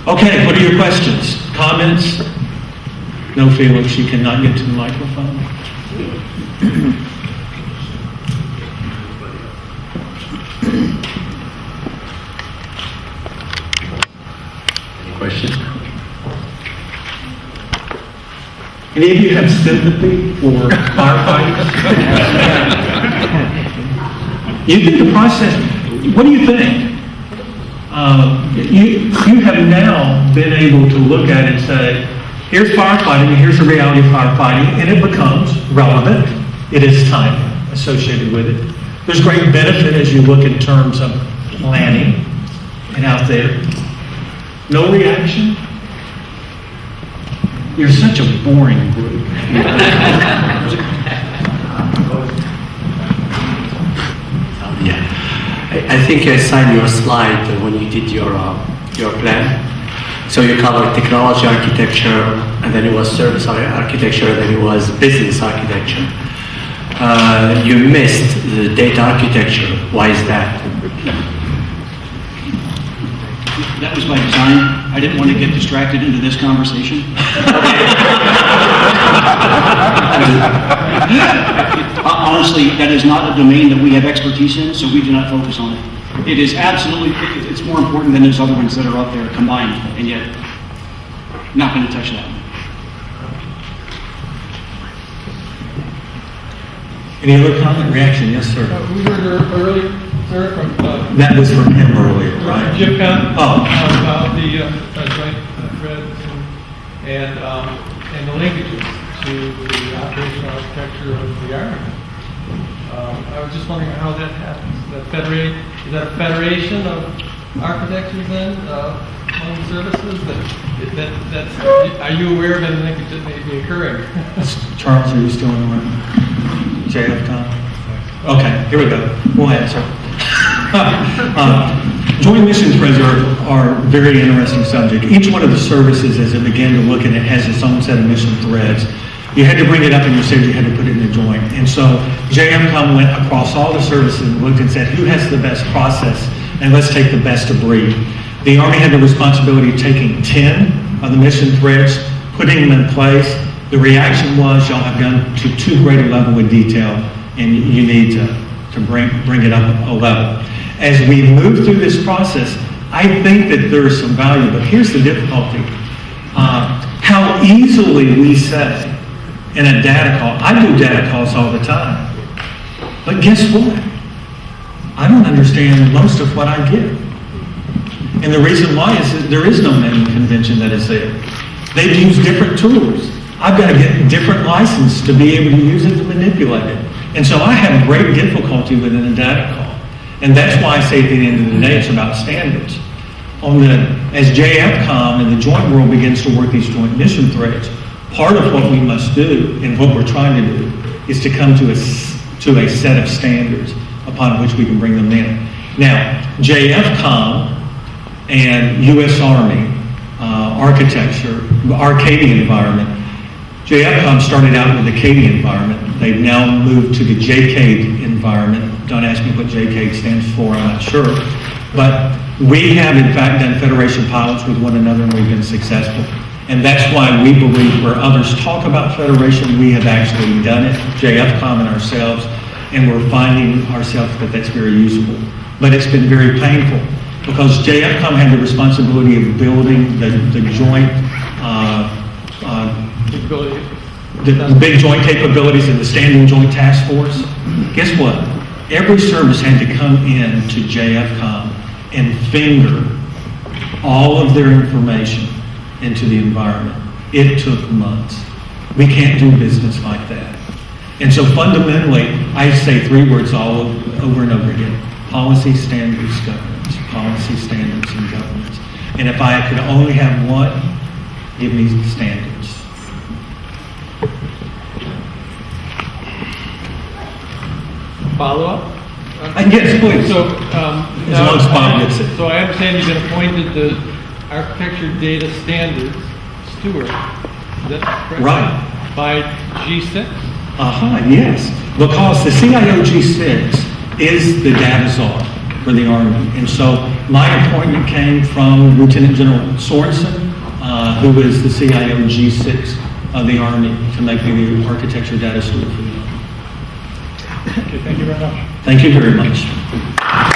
Okay, what are your questions? Comments? No, Felix, you cannot get to the microphone. Any questions? Any of you have sympathy for firefighters? You think the process, what do you think? You have now been able to look at it and say, here's firefighting, and here's the reality of firefighting, and it becomes relevant. It is time associated with it. There's great benefit as you look in terms of planning and out there. No reaction? You're such a boring group. Yeah. I think I saw your slide when you did your plan. So you covered technology architecture, and then it was service architecture, and then it was business architecture. You missed the data architecture. Why is that? That was by design. I didn't want to get distracted into this conversation. Honestly, that is not a domain that we have expertise in, so we do not focus on it. It is absolutely, it's more important than those other ones that are out there combined, and yet not going to touch that. Any other comment, reaction? Yes, sir. We heard earlier, sir, from That was from him earlier, right? Jim Conn about the joint threads and the linkages to the operational architecture of the Army. I was just wondering how that happens. Is that a federation of architectures then among the services? Are you aware of any linkage that may be occurring? Charles, are you still in the room? JF Tom? Okay, here we go. We'll answer. Joint mission threads are a very interesting subject. Each one of the services, as it began to look at it, has its own set of mission threads. You had to bring it up and you said you had to put it in a joint. And so JFCOM went across all the services and looked and said, who has the best process? And let's take the best of breed. The Army had the responsibility of taking 10 of the mission threads, putting them in place. The reaction was, y'all have gone to too great a level of detail and you need to bring it up a level. As we move through this process, I think that there is some value, but here's the difficulty. How easily we say in a data call, I do data calls all the time, but guess what? I don't understand most of what I get. And the reason why is that there is no naming convention that is there. They've used different tools. I've got to get different license to be able to use it to manipulate it. And so I have great difficulty within a data call. And that's why I say at the end of the day, it's about standards. As JFCOM and the joint world begins to work these joint mission threads, part of what we must do and what we're trying to do is to come to a set of standards upon which we can bring them in. Now, JFCOM and U.S. Army architecture, Arcadian environment, JFCOM started out with the Acadian environment. They've now moved to the JCADE environment. Don't ask me what JCADE stands for, I'm not sure. But we have, in fact, done federation pilots with one another and we've been successful. And that's why we believe where others talk about federation, we have actually done it, JFCOM and ourselves, and we're finding ourselves that that's very usable. But it's been very painful because JFCOM had the responsibility of building the joint the big joint capabilities and the standing joint task force. Guess what? Every service had to come in to JFCOM and finger all of their information into the environment. It took months. We can't do business like that. And so fundamentally, I say three words all over and over again. Policy, standards, governance. Policy, standards, and governance. And if I could only have one, give me the standards. Follow-up? Yes, please. So, as long as Bob gets it. So I understand you've been appointed the Architecture Data Standards Steward. Is that correct? Right. By G6? Yes. Because the CIO G6 is the data czar. for the Army. And so my appointment came from Lieutenant General Sorensen, who is the CIO G6 of the Army, to make me the architecture data steward for the Army. Okay, thank you very much. Thank you very much.